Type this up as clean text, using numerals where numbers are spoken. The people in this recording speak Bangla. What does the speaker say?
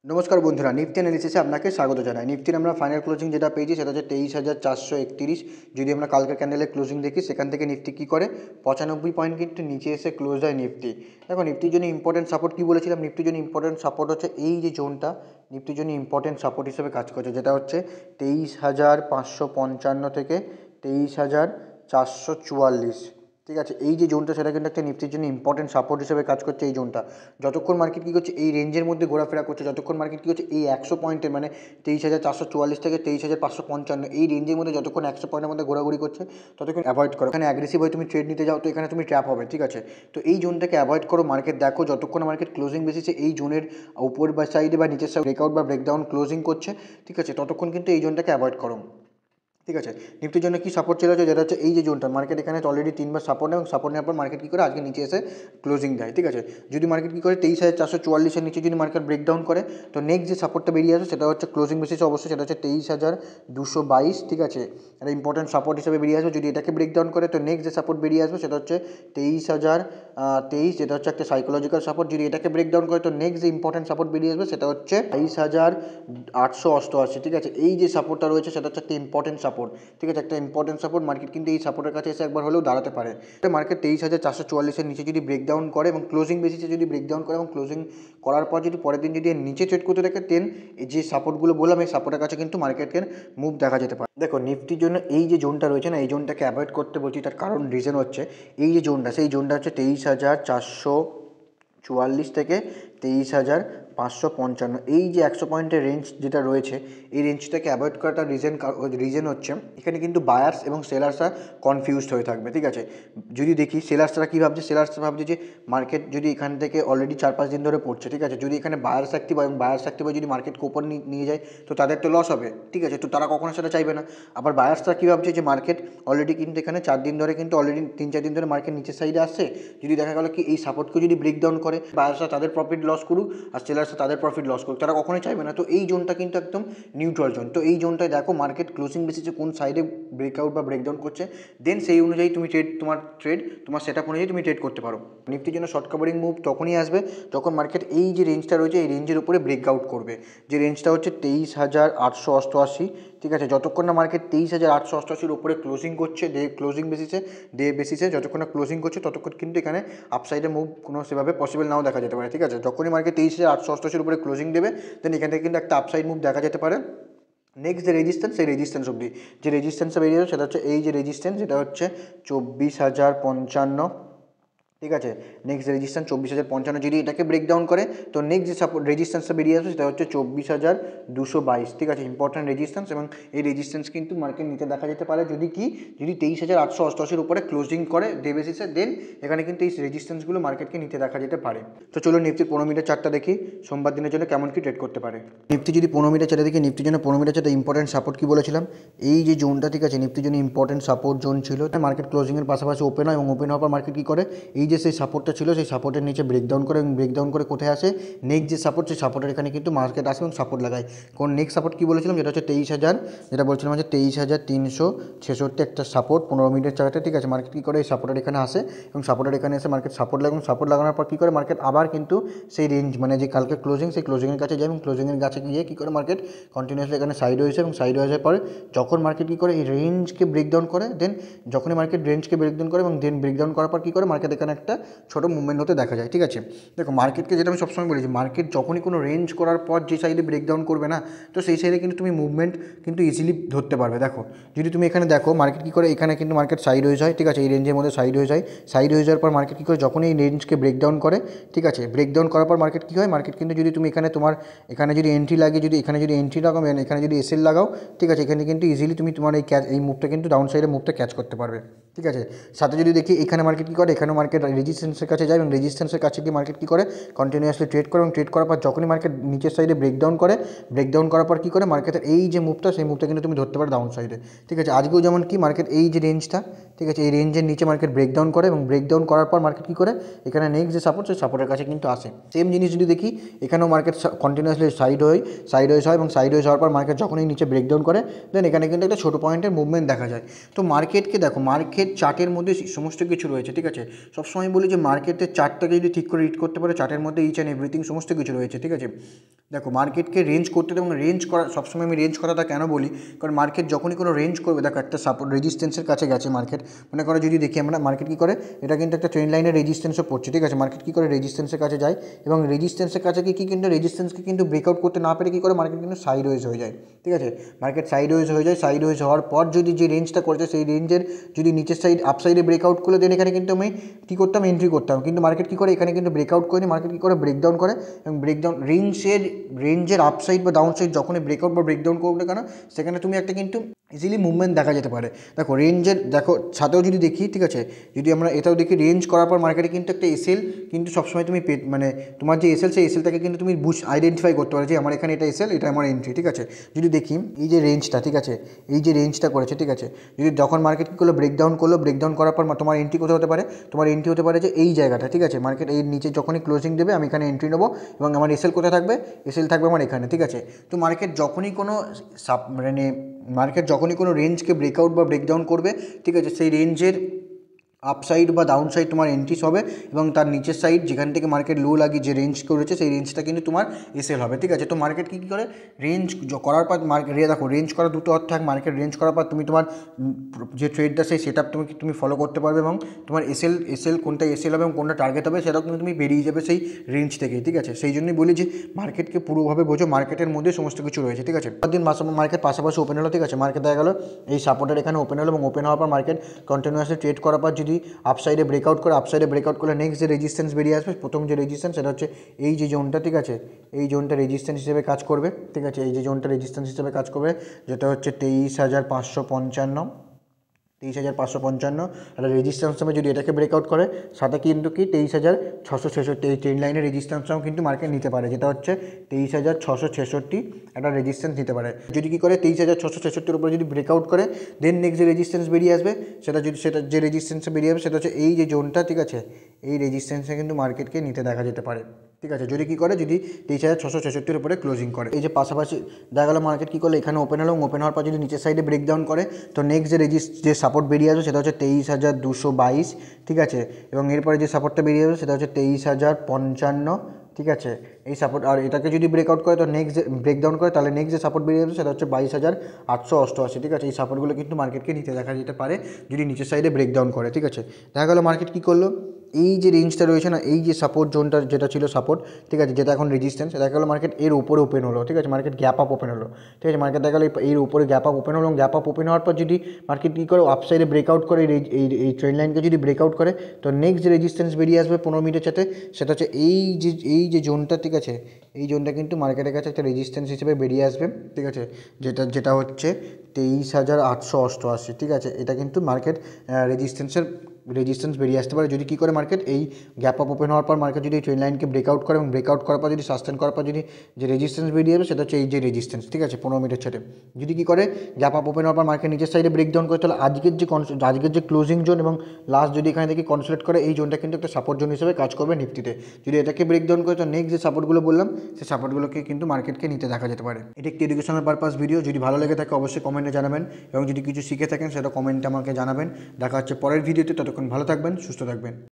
নমস্কার বন্ধুরা, নিফটি অ্যানালিসিসে আপনাকে স্বাগত জানাই। নিফটির আমরা ফাইনাল ক্লোজিং যেটা পেয়েছি সেটা হচ্ছে 23,431। যদি আমরা কালকের ক্যান্ডেলের ক্লোজিং দেখি, সেখান থেকে নিফটি কী করে 95 পয়েন্ট কিন্তু নিচে এসে ক্লোজ হয় নিফটি। দেখো, নিফটির জন্য ইম্পর্টেন্ট সাপোর্ট কী বলেছিলাম, নিফটির জন্য ইম্পর্টেন্ট সাপোর্ট হচ্ছে এই যে জোনটা, নিফটির জন্য ইম্পর্টেন্ট সাপোর্ট হিসেবে কাজ করছে, যেটা হচ্ছে 23,555 থেকে 23,444। ঠিক আছে, এই যে জোনটা সেটা কিন্তু একটা নিফটির জন্য ইম্পর্টেন্ট সাপোর্ট হিসেবে কাজ করছে। এই জোনটা যতক্ষণ মার্কেট কী করছে এই রেঞ্জের মধ্যে ঘোরাফেরা করছে, যতক্ষণ মার্কেট কী করছে এই 100 পয়েন্টের মানে 23,444 থেকে 23,555 এই রেঞ্জের মধ্যে যতক্ষণ 100 পয়েন্টের মধ্যে ঘোরাঘুরি করছে ততক্ষণ অ্যাভয়েড করো। এখানে অ্যাগ্রেসিভ হয়ে তুমি ট্রেড নিতে যাও তো এখানে তুমি ট্র্যাপ হবে। ঠিক আছে, তো এই জোনটাকে অ্যাভয়েড করো। মার্কেট দেখো যতক্ষণ মার্কেট ক্লোজিং বেসিসে এই জোনের উপর বা সাইডে বা নিচের সাইড ব্রেকআউট বা ব্রেকডাউন ক্লোজিং করছে, ঠিক আছে, ততক্ষণ কিন্তু এই জোনটাকে অ্যাভয়েড করো। ঠিক আছে, নিফটির জন্য কি সাপোর্ট চলে আছে, যেটা হচ্ছে এই যে জোনটা, মার্কেট এখানে অলরেডি 3বার সাপোর্ট নেয় এবং সাপোর্ট নেওয়ার পর মার্কেট কী করে আজকে নিচে এসে ক্লোজিং দেয়। ঠিক আছে, যদি মার্কেট কী করে 23,444-এর নিচে যদি মার্কেট ব্রেকডাউন করে তো নেক্সট যে সাপোর্টটা বেরিয়ে আসে সেটা হচ্ছে ক্লোজিং বেসিসে অবশ্যই সেটা হচ্ছে 23,222। ঠিক আছে, এটা ইম্পর্টেন্ট সাপোর্ট হিসেবে বেরিয়ে আসবে। যদি এটাকে ব্রেকডাউন করে তো নেক্সট যে সাপোর্ট বেরিয়ে আসবে সেটা হচ্ছে 23,023, যেটা হচ্ছে একটা সাইকোলজিক্যাল সাপোর্ট। যদি এটাকে ব্রেকডাউন করে তো নেক্সট যে ইম্পর্টেন্ট সাপোর্ট বেরিয়ে আসবে সেটা হচ্ছে 22,888। ঠিক আছে, এই যে সাপোর্টটা রয়েছে সেটা হচ্ছে একটা ইম্পর্টেন্ট সাপোর্ট। ঠিক আছে, একটা ইম্পর্টেন্ট সাপোর্ট। মার্কেট কিন্তু এই সাপোর্টের কাছে এসে একবার হলেও দাঁড়াতে পারে। মার্কেট 23,444-এর নিচে যদি ব্রেকডাউন করে এবং ক্লোজিং বেসিসে যদি ব্রেকডাউন করে এবং ক্লোজিং করার পর যদি পরের দিন যদি এর নিচে ট্রেড করতে থাকে দেন যে সাপোর্টগুলো বললাম এই সাপোর্টের কাছে কিন্তু মার্কেটের মুভ দেখা যেতে পারে। দেখো, নিফটির জন্য এই যে জোনটা রয়েছে না, এই জোনটাকে অ্যাভয়েড করতে বলছি, তার কারণ রিজন হচ্ছে এই যে জোনটা, সেই জোনটা হচ্ছে 23,444 থেকে 23,555। এই যে 100 পয়েন্টের রেঞ্জ যেটা রয়েছে এই রেঞ্জটাকে অ্যাভয়েড করাটার রিজন হচ্ছে এখানে কিন্তু বায়ার্স এবং সেলার্সরা কনফিউজড হয়ে থাকবে। ঠিক আছে, যদি দেখি সেলার্সরা কী ভাবছে, সেলার্সরা ভাবছে যে মার্কেট যদি এখান থেকে অলরেডি 4-5 দিন ধরে পড়ছে, ঠিক আছে, যদি এখানে বায়ার্স অ্যাক্টিভ হয় এবং বায়ার্স অ্যাক্টিভ হয় যদি মার্কেটকে উপর নিয়ে যায় তো তাদের তো লস হবে। ঠিক আছে, তো তারা কখনো সেটা চাইবে না। আবার বায়ার্সরা কী ভাবছে যে মার্কেট অলরেডি কিন্তু এখানে 4 দিন ধরে কিন্তু অলরেডি 3-4 দিন ধরে মার্কেট নিচের সাইডে আসছে, যদি দেখা গেলো কি এই সাপোর্টকে যদি ব্রেকডাউন করে বায়ার্সরা তাদের প্রফিট লস করুক আর সেলার্সরা তাদের প্রফিট লস করুক, তারা কখনোই চাইবে না। তো এই জোনটা কিন্তু একদম নিউট্রাল জোন। তো এই জোনটায় দেখো মার্কেট ক্লোজিং বেসিসে কোন সাইডে ব্রেকআউট বা ব্রেকডাউন করছে, দেন সেই অনুযায়ী তুমি তোমার সেটআপ অনুযায়ী তুমি ট্রেড করতে পারো। নিফটির জন্য শর্ট কাভারিং মুভ তখনই আসবে যখন মার্কেট এই যে রেঞ্জটা রয়েছে এই রেঞ্জের উপরে ব্রেকআউট করবে, যে রেঞ্জটা হচ্ছে 23,888। ঠিক আছে, যতক্ষণ না মার্কেট 23,888-র উপরে ক্লোজিং করছে ডে বেসিসে যতক্ষণ না ক্লোজিং করছে ততক্ষণ কিন্তু এখানে আপসাইডে মুভ কোনো সেভাবে পসিবল নাও দেখা যেতে পারে। ঠিক আছে, যখনই মার্কেট 23,888-র উপরে ক্লোজিং দেবে দেন এখান থেকে কিন্তু একটা আপসাইড মুভ দেখা যেতে পারে। নেক্সট যে রেজিস্ট্যান্স সেই রেজিস্ট্যান্স অবধি, যে রেজিস্ট্যান্সে বেরিয়ে যাবে সেটা হচ্ছে এই যে রেজিস্ট্যান্স, যেটা হচ্ছে 24,055। ঠিক আছে, নেক্সট রেজিস্ট্যান্স 24,055। যদি এটাকে ব্রেকডাউন করে তো নেক্সট যে সাপোর্ট রেজিস্ট্যান্সটা বেরিয়ে আসবে সেটা হচ্ছে 24,222। ঠিক আছে, ইম্পর্টেন্ট রেজিস্ট্যান্স এবং এই রেজিস্ট্যান্স কিন্তু মার্কেট নিতে দেখা যেতে পারে যদি 23,888-র উপরে ক্লোজিং করে ডে বেসিসে, দেন এখানে কিন্তু এই রেজিস্ট্যান্সগুলো মার্কেটকে নিতে দেখা যেতে পারে। তো চলো নিফটির 15 মিনিটের চার্টটা দেখি সোমবার দিনের জন্য কেমন কি ট্রেড করতে পারে। নিফটি যদি 15 মিনিটের চার্টে দেখি, নিফটির জন্য 15 মিনিটের চার্টে ইম্পর্টেন্ট সাপোর্ট কি বলেছিলাম, এই যে জোনটা, ঠিক আছে, নিফটির জন্য ইম্পর্টেন্ট সাপোর্ট জোন ছিল। মার্কেট ক্লোজিংয়ের পাশাপাশি ওপেন হয় এবং ওপেন হওয়ার পর মার্কেট কী করে এই যে সেই সাপোর্টটা ছিল সেই সাপোর্টের নিচে ব্রেকডাউন করে এবং ব্রেকডাউন করে কোথায় আসে নেক্সট যে সাপোর্ট সেই সাপোর্টের এখানে কিন্তু মার্কেট আসে এবং সাপোর্ট লাগায়। কোন নেক্সট সাপোর্ট কী বলেছিলাম, যেটা হচ্ছে 23,000, যেটা বলছিলাম হচ্ছে 23,366 একটা সাপোর্ট 15 মিনিটের চার্টে। ঠিক আছে, মার্কেট কী করে এই সাপোর্টের এখানে আসে এবং সাপোর্টের এখানে এসে মার্কেট সাপোর্ট লাগে এবং সাপোর্ট লাগানোর পর কী করে মার্কেট আবার কিন্তু সেই রেঞ্জ মানে যে কালকে ক্লোজিং সেই ক্লোজিংয়ের কাছে যায় এবং ক্লোজিংয়ের কাছে গিয়ে কী করে মার্কেট কন্টিনিউয়াসলি এখানে সাইড হয়েছে এবং সাইড হয়ে যাওয়ার পরে যখন মার্কেট কী করে এই রেঞ্জকে ব্রেকডাউন করে, দেন যখনই মার্কেট রেঞ্জকে ব্রেকডাউন করে এবং দেন ব্রেকডাউন করার পর কী করে মার্কেট এখানে একটা ছোটো মুভমেন্ট হতে দেখা যায়। ঠিক আছে, দেখো মার্কেটকে যেটা আমি সবসময় বলেছি, মার্কেট যখনই কোনো রেঞ্জ করার পর যে সাইডে ব্রেকডাউন করবে না তো সেই সাইডে কিন্তু তুমি মুভমেন্ট কিন্তু ইজিলি ধরতে পারবে। দেখো যদি তুমি এখানে দেখো মার্কেট কী করে এখানে কিন্তু মার্কেট সাইড হয়ে যায়। ঠিক আছে, এই রেঞ্জের মধ্যে সাইড হয়ে যায়, সাইড হয়ে যাওয়ার পর মার্কেট কী করে যখনই এই রেঞ্জকে ব্রেকডাউন করে, ঠিক আছে, ব্রেকডাউন করার পর মার্কেট কী হয়, মার্কেট কিন্তু যদি তুমি এখানে তোমার এখানে যদি এন্ট্রি লাগে, যদি এখানে যদি এন্ট্রি লাগাও এখানে যদি এসএল লাগাও, ঠিক আছে, এখানে কিন্তু ইজিলি তুমি তোমার এই মুভটা কিন্তু ডাউন সাইডে মুভটা ক্যাচ করতে পারবে। ঠিক আছে, সাথে যদি দেখি এখানে মার্কেট কী করে, এখানেও মার্কেট রেজিস্ট্যান্সের কাছে যায় এবং রেজিস্ট্যান্সের কাছে গিয়ে মার্কেট কী করে কন্টিনিউয়াসলি ট্রেড করে এবং ট্রেড করার পর যখনই মার্কেট নিচের সাইডে ব্রেকডাউন করে, ব্রেকডাউন করার পর কী করে মার্কেটের এই যে মুভটা সেই মুভটা কিন্তু তুমি ধরতে পারো ডাউন সাইডে। ঠিক আছে, আজকেও যেমন কি মার্কেট এই যে রেঞ্জটা, ঠিক আছে, এই রেঞ্জের নিচে মার্কেট ব্রেকডাউন করে এবং ব্রেকডাউন করার পর মার্কেট কী করে এখানে নেক্সট যে সাপোর্ট সেই সাপোর্টের কাছে কিন্তু আসে। সেম জিনিস যদি দেখি এখানেও মার্কেট কন্টিনিউয়াসলি সাইড হয়ে হয় এবং সাইড হয়ে যাওয়ার পর মার্কেট যখনই নিচে ব্রেকডাউন করে দেন এখানে কিন্তু একটা ছোটো পয়েন্টের মুভমেন্ট দেখা যায়। তো মার্কেটকে দেখো মার্কেট চার্টের মধ্যে সমস্ত কিছু রয়েছে। ঠিক আছে, সবসময় বলি যে মার্কেটের চার্টটাকে যদি ঠিক করে রিড করতে পারে চার্টের মধ্যে ইচ অ্যান্ড এভরিথিং সমস্ত কিছু রয়েছে। ঠিক আছে, দেখো মার্কেটকে রেঞ্জ করতে এবং রেঞ্জ করা সবসময় আমি রেঞ্জ কথাটা কেন বলি, কারণ মার্কেট যখনই কোনো রেঞ্জ করবে, দেখো একটা সাপোর্ট রেজিস্ট্যান্সের কাছে গেছে মার্কেট, মনে করো যদি দেখি আমরা মার্কেট কী করে, এটা কিন্তু একটা ট্রেন্ড লাইনের রেজিস্ট্যান্সও পড়ছে, ঠিক আছে। মার্কেট কী করে রেজিস্ট্যান্সের কাছে যায় এবং রেজিস্ট্যান্সের কাছে কি কিন্তু রেজিস্ট্যান্সকে কিন্তু ব্রেকআউট করতে না পেরে কী করে মার্কেট কিন্তু সাইডওয়েজ হয়ে যায়, ঠিক আছে। মার্কেট সাইডওয়েজ হয়ে যায়, সাইডওয়েজ হওয়ার পর যদি যে রেঞ্জটা করেছে সেই রেঞ্জের যদি নিচের সাইড আপ সাইডে ব্রেকআউট করলে দেন এখানে কিন্তু আমি কী করতাম, এন্ট্রি করতাম। কিন্তু মার্কেট কী করে এখানে কিন্তু ব্রেকআউট করেনি, মার্কেট কী করে ব্রেকডাউন করে এবং ব্রেকডাউন রেঞ্জের আপসাইড বা ডাউন সাইড যখনই ব্রেকআউট বা ব্রেকডাউন করবে না কেন, সেখানে তুমি একটা কিন্তু ইজিলি মুভমেন্ট দেখা যেতে পারে। দেখো রেঞ্জের দেখো সাথেও যদি দেখি, ঠিক আছে, যদি আমরা এটাও দেখি রেঞ্জ করার পর মার্কেটে কিন্তু একটা এসএল কিন্তু সবসময় তুমি মানে তোমার যে এসএল সেই এসএলটাকে কিন্তু তুমি আইডেন্টিফাই করতে পারো যে আমার এখানে এটা এসএল, এটা আমার এন্ট্রি, ঠিক আছে। যদি দেখি এই যে রেঞ্জটা, ঠিক আছে, এই যে রেঞ্জটা করেছে, ঠিক আছে, যদি যখন মার্কেট কী করলো ব্রেকডাউন করার পর তোমার এন্ট্রি কোথায় হতে পারে, তোমার এন্ট্রি হতে পারে যে এই জায়গাটা, ঠিক আছে। মার্কেট এই নিচে যখনই ক্লোজিং দেবে আমি এখানে এন্ট্রি নেবো এবং আমার এসএল কোথায় থাকবে, এসএল থাকবে আমার এখানে, ঠিক আছে। তো মার্কেট যখনই কোনো রেঞ্জকে ব্রেকআউট বা ব্রেকডাউন করবে, ঠিক আছে, সেই রেঞ্জের আপসাইড বা ডাউন সাইড তোমার এন্ট্রিস হবে এবং তার নিচের সাইড যেখান থেকে মার্কেট লো লাগিয়ে যে রেঞ্জ করেছে সেই রেঞ্জটা কিন্তু তোমার এসএল হবে, ঠিক আছে। তো মার্কেট কী করে রেঞ্জ করার পর মার্কেট দেখো রেঞ্জ করার দুটো অর্থ থাকে, মার্কেট রেঞ্জ করার পর তুমি তোমার যে ট্রেডটা সেই সেট আপ তুমি ফলো করতে পারবে এবং তোমার এসএল কোনটা এসএল হবে এবং কোনটা টার্গেট হবে সেটাও কিন্তু তুমি বেরিয়ে যাবে সেই রেঞ্জ থেকে, ঠিক আছে। সেই জন্যই বলি যে মার্কেটকে পুরোভাবে বোঝো, মার্কেটের মধ্যে সমস্ত কিছু রয়েছে, ঠিক আছে। দিন মার্কেট পাশাপাশি ওপেন হলো, ঠিক আছে, মার্কেট দেখা গেলো এই সাপোর্টের এখানে ওপেন হলো এবং ওপেন হওয়ার পর মার্কেট কন্টিনিউয়াসলি ট্রেড করার পর যদি আপসাইডে ব্রেকআউট করলে নেক্সট যে রেজিস্ট্যান্স বেরিয়ে আসবে, প্রথম যে রেজিস্ট্যান্স সেটা হচ্ছে এই যে জোনটা, ঠিক আছে, এই জোনটা রেজিস্ট্যান্স হিসেবে কাজ করবে, ঠিক আছে, এই যে জোনটা রেজিস্ট্যান্স হিসেবে কাজ করবে যেটা হচ্ছে 23,555, একটা রেজিস্ট্যান্স হবে। যদি এটাকে ব্রেকআউট করে সাথে কিন্তু কি 23,666 এই ট্রেন্ড লাইনের রেজিস্ট্যান্সটাও কিন্তু মার্কেট নিতে পারে, যেটা হচ্ছে 23,666 একটা রেজিস্ট্যান্স নিতে পারে। যদি কি করে 23,666-র উপরে যদি ব্রেকআউট করে দেন নেক্সট যে রেজিস্ট্যান্স বেরিয়ে আসবে সেটা যে রেজিস্ট্যান্সে বেরিয়ে আসবে সেটা হচ্ছে এই যে জোনটা, ঠিক আছে, এই রেজিস্ট্যান্সে কিন্তু মার্কেটকে নিতে দেখা যেতে পারে, ঠিক আছে। যদি কী করে, যদি 23,666-র উপরে ক্লোজিং করে, এই যে পাশাপাশি দেখা গেলো মার্কেট কী করলো এখানে ওপেন হলো, ওপেন হওয়ার পর যদি নিচের সাইডে ব্রেকডাউন করে তো নেক্সট যে সাপোর্ট বেরিয়ে আসবে সেটা হচ্ছে 23,222, ঠিক আছে, এবং এরপরে যে সাপোর্টটা বেরিয়ে আসবে সেটা হচ্ছে 23,055, ঠিক আছে, এই সাপোর্ট। আর এটাকে যদি ব্রেকআউট করে তো নেক্সট ব্রেকডাউন করে তাহলে নেক্সট যে সাপোর্ট বেরিয়ে যাবে সেটা হচ্ছে 22,888, ঠিক আছে। এই সাপোর্টগুলো কিন্তু মার্কেটকে নিতে দেখা যেতে পারে যদি নিচের সাইডে ব্রেকডাউন করে, ঠিক আছে। দেখা গেলো মার্কেট কী করলো, এই যে রেঞ্জটা রয়েছে না, এই যে সাপোর্ট জোনটা যেটা ছিল সাপোর্ট, ঠিক আছে, যেটা এখন রেজিস্ট্যান্স, দেখা গেলো মার্কেট এর উপরে ওপেন হলো, ঠিক আছে, মার্কেট গ্যাপ আপ ওপেন হলো, ঠিক আছে। মার্কেট দেখা গেলো এর উপরে গ্যাপ আপ ওপেন হলো এবং গ্যাপ আপ ওপেন হওয়ার পর যদি মার্কেট কী করে আপসাইডে ব্রেকআউট করে এই ট্রেন্ড লাইনকে যদি ব্রেকআউট করে তো নেক্সট যে রেজিস্ট্যান্স বেরিয়ে আসবে 15 মিনিটের সাথে সেটা হচ্ছে এই যে জোনটা, ঠিক আছে, এই জোনটা কিন্তু মার্কেটের কাছে একটা রেজিস্ট্যান্স হিসেবে বেরিয়ে আসবে, ঠিক আছে, যেটা হচ্ছে 23,888, ঠিক আছে। এটা কিন্তু মার্কেট রেজিস্ট্যান্স বেরিয়ে আসতে পারে যদি কী করে মার্কেট এই গ্যাপ আপ ওপেন হওয়ার পর মার্কেট যদি ট্রেন্ড লাইনকে ব্রেকআউট করে এবং ব্রেকআউট করার পর যদি সাস্টেন করার পর যদি যে রেজিস্ট্যান্স বেরিয়ে যাবে সেটা হচ্ছে এই যে রেজিস্ট্যান্স, ঠিক আছে, 15 মিনিটের ছেড়ে। যদি কী করে গ্যাপ আপ ওপেন হওয়ার পর মার্কেট নিচের সাইডে ব্রেকডাউন করে তাহলে আজকের যে ক্লোজিং জোন এবং লাস্ট যদি এখানে থেকে কনসোলিডেট করে এই জোনটা কিন্তু একটা সাপোর্ট জোন হিসেবে কাজ করবে নিফটিতে। যদি এটাকে ব্রেকডাউন করে তো নেক্সট যে সাপোর্টগুলো বললাম সেই সাপোর্টগুলোকে কিন্তু মার্কেটকে নিতে দেখা যেতে পারে। এটা একটি এডুকেশনাল পারপাস ভিডিও, যদি ভালো লেগে থাকে অবশ্যই কমেন্টে জানাবেন এবং যদি কিছু শিখে থাকেন সেটা কমেন্টে আমাকে জানাবেন। দেখা হচ্ছে পরের ভিডিওতে, ততক্ষণ ভালো থাকবেন, সুস্থ থাকবেন।